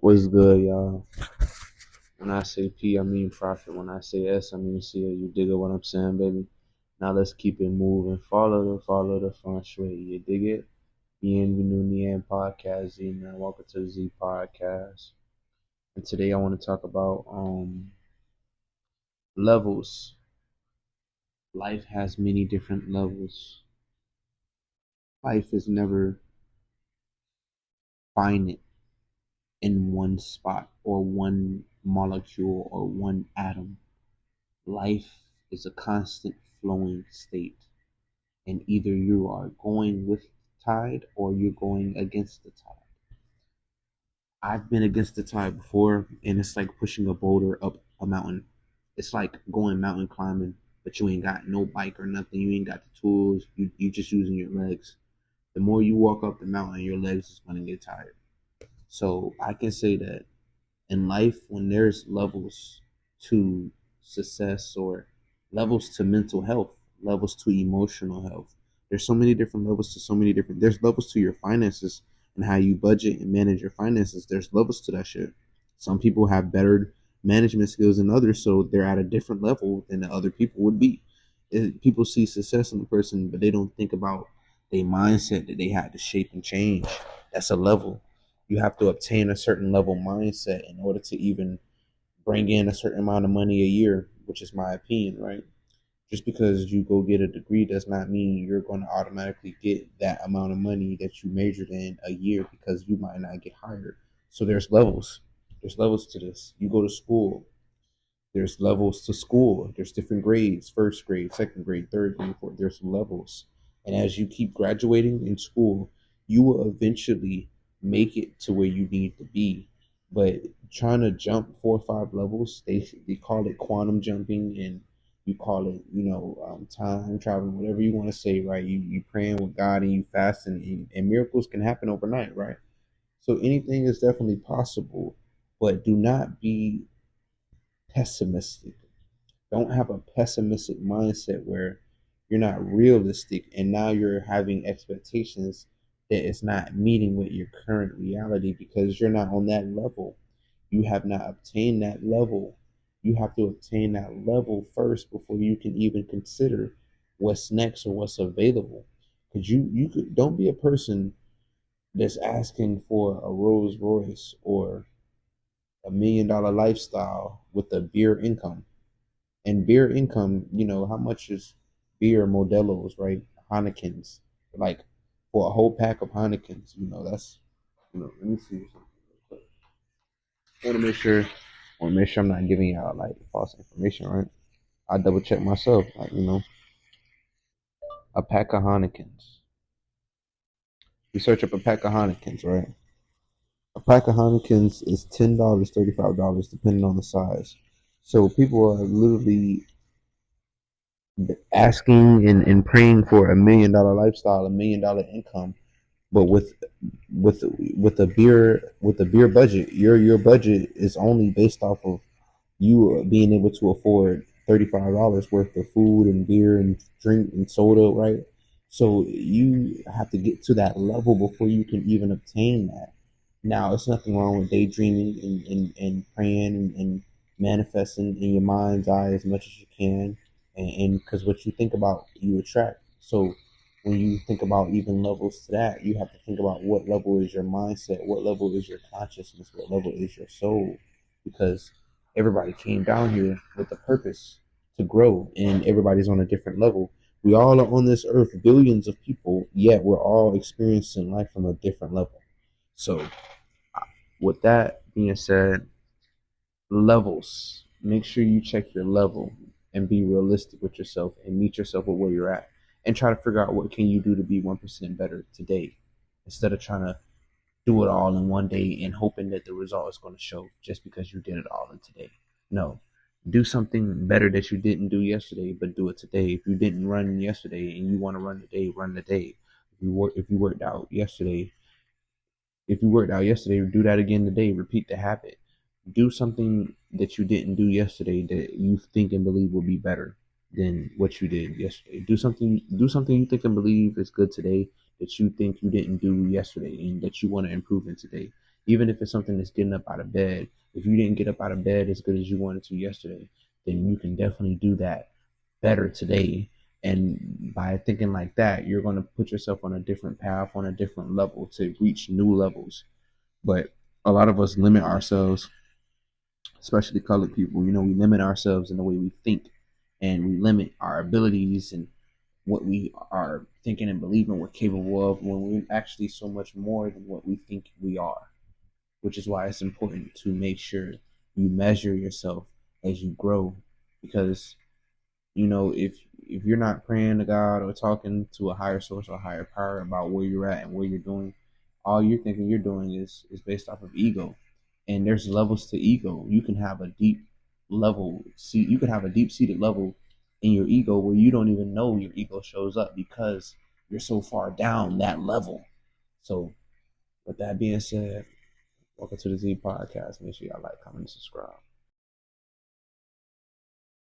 What's good, y'all? When I say P, I mean profit. When I say S, I mean C. You dig it what I'm saying, baby? Now let's keep it moving. Follow the feng shui. You dig it? Bienvenue Nien Podcast, Z man. Welcome to the Z Podcast. And today I want to talk about levels. Life has many different levels. Life is never finite in one spot or one molecule or one atom. Life is a constant flowing state, and either you are going with the tide or you're going against the tide. I've been against the tide before, and it's like pushing a boulder up a mountain. It's like going mountain climbing, but you ain't got no bike or nothing. You ain't got the tools. You just using your legs. The more you walk up the mountain, your legs is gonna get tired. So I can say that in life, when there's levels to success or levels to mental health, levels to emotional health, there's so many different levels to so many different. There's levels to your finances and how you budget and manage your finances. There's levels to that shit. Some people have better management skills than others, so they're at a different level than the other people would be. People see success in the person, but they don't think about their mindset that they had to shape and change. That's a level. You have to obtain a certain level mindset in order to even bring in a certain amount of money a year, which is my opinion, right? Just because you go get a degree does not mean you're going to automatically get that amount of money that you majored in a year, because you might not get hired. So there's levels. There's levels to this. You go to school. There's levels to school. There's different grades: first grade, second grade, third grade, fourth. There's levels. And as you keep graduating in school, you will eventually make it to where you need to be. But trying to jump 4 or 5 levels, they call it quantum jumping, and you call it, time traveling, whatever you want to say, right? You praying with God and you fasting, and miracles can happen overnight, right? So anything is definitely possible, but do not be pessimistic. Don't have a pessimistic mindset where you're not realistic and now you're having expectations that it's not meeting with your current reality because you're not on that level. You have not obtained that level. You have to obtain that level first before you can even consider what's next or what's available. Because don't be a person that's asking for a Rolls Royce or $1 million lifestyle with a beer income. And beer income, how much is beer Modelo's, right? Heinekens. Like for a whole pack of Heinekens, that's, let me see something real quick. I want to make sure I'm not giving out like false information, right? I double check myself, like, a pack of Heinekens. You search up a pack of Heinekens, right? A pack of Heinekens is $10, $35, depending on the size. So people are literally asking and praying for $1 million lifestyle, $1 million income, but with a beer budget, your budget is only based off of you being able to afford $35 worth of food and beer and drink and soda, right? So you have to get to that level before you can even obtain that. Now, it's nothing wrong with daydreaming and praying and manifesting in your mind's eye as much as you can, and because what you think about, you attract. So when you think about even levels to that, you have to think about what level is your mindset, what level is your consciousness, what level is your soul, because everybody came down here with a purpose to grow, and everybody's on a different level. We all are on this earth, billions of people, yet we're all experiencing life from a different level. So with that being said, levels. Make sure you check your level and be realistic with yourself and meet yourself with where you're at, and try to figure out what can you do to be 1% better today, instead of trying to do it all in one day and hoping that the result is going to show just because you did it all in today. No, do something better that you didn't do yesterday, but do it today. If you didn't run yesterday and you want to run today, run today. If you worked out yesterday, do that again today. Repeat the habit. Do something that you didn't do yesterday that you think and believe will be better than what you did yesterday. Do something you think and believe is good today that you think you didn't do yesterday and that you want to improve in today. Even if it's something that's getting up out of bed. If you didn't get up out of bed as good as you wanted to yesterday, then you can definitely do that better today. And by thinking like that, you're going to put yourself on a different path, on a different level to reach new levels. But a lot of us limit ourselves, especially colored people. We limit ourselves in the way we think, and we limit our abilities and what we are thinking and believing we're capable of, when we're actually so much more than what we think we are. Which is why it's important to make sure you measure yourself as you grow, because if you're not praying to God or talking to a higher source or a higher power about where you're at and what you're doing, all you're thinking you're doing is based off of ego. And there's levels to ego. You can have a deep level. See, you can have a deep seated level in your ego where you don't even know your ego shows up because you're so far down that level. So, with that being said, welcome to the Z Podcast. Make sure y'all like, comment, and subscribe.